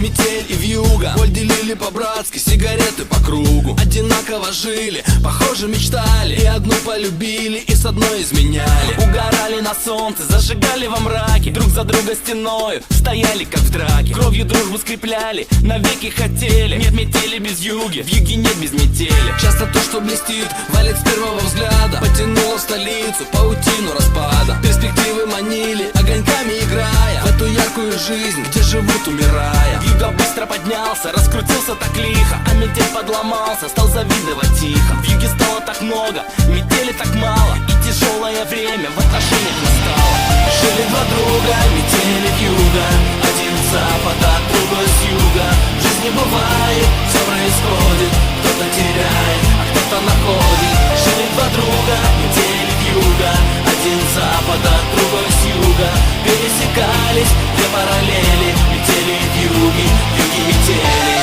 метель и вьюга. Боль делили по-братски, сигареты по кругу. Одинаково жили, похоже мечтали. И одну полюбили, и с одной изменяли. Угорали на солнце, зажигали во мраке. Друг за друга стеною стояли как в драке. Кровью дружбу скрепляли, навеки хотели. Нет метели без юги, в юге нет без метели. Часто то, что блестит, валит с первого взгляда. Потянуло в столицу паутину распада. Перспективы манили, огоньками играя в эту яркую жизнь, где живут умирая. Юга быстро поднялся, раскрутился так лихо. А метель подломался, стал завидовать тихо. В юге стало так много, метели так мало. И тяжелое время в отношениях настало. Жили два друга, метели вьюга. Один с запада, другой с юга. В жизни бывает, все происходит. Кто-то теряет, а кто-то находит. Жили два друга, метели вьюга. Один с запада, другой с юга. Пересекались две параллели. Метели вьюги, вьюги метели.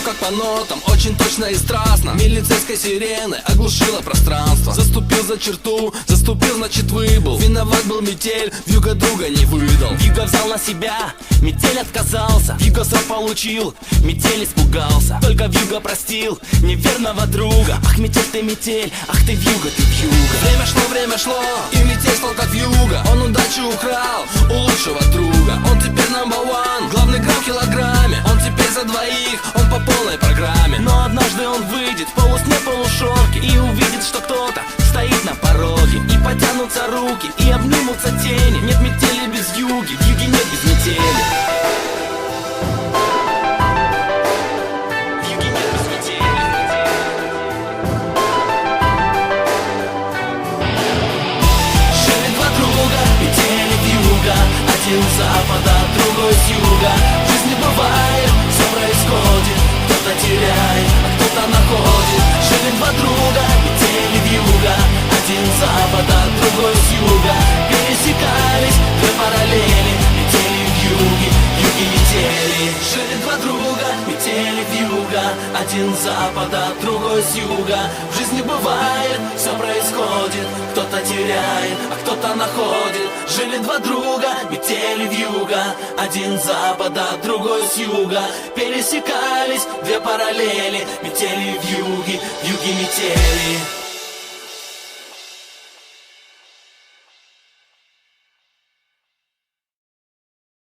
Как по нотам, очень точно и страстно. Милицейской сирены оглушила пространство. Заступил за черту, заступил, значит выбыл. Виноват был метель, вьюга друга не выдал. Вьюга взял на себя, метель отказался. Вьюга срок получил, метель испугался. Только вьюга простил неверного друга. Ах, метель, ах ты вьюга, ты вьюга. Время шло, и метель стал как вьюга. Он удачу украл у лучшего друга. Он теперь number one, главный грамм в килограмме. Он теперь за двоих, он по полной программе. Но однажды он выйдет в полусне, полушорке и увидит, что кто-то стоит на пороге. И потянутся руки, и обнимутся тени. Нет метели без вьюги, в юге нет без метели. Один с запада, другой с юга. В жизни бывает, все происходит. Кто-то теряет, а кто-то находит. Жили два друга, метели вьюга. Один с запада, другой с юга. Пересекались две параллели. Метели вьюги, вьюги метели. Жили два друга, метели вьюга. Один с запада, другой с юга. В жизни бывает, все происходит. Кто-то теряет, а кто-то находит. Жили два друга, метели вьюга. Один с запада, другой с юга. Пересекались две параллели. Метели вьюги, вьюги метели.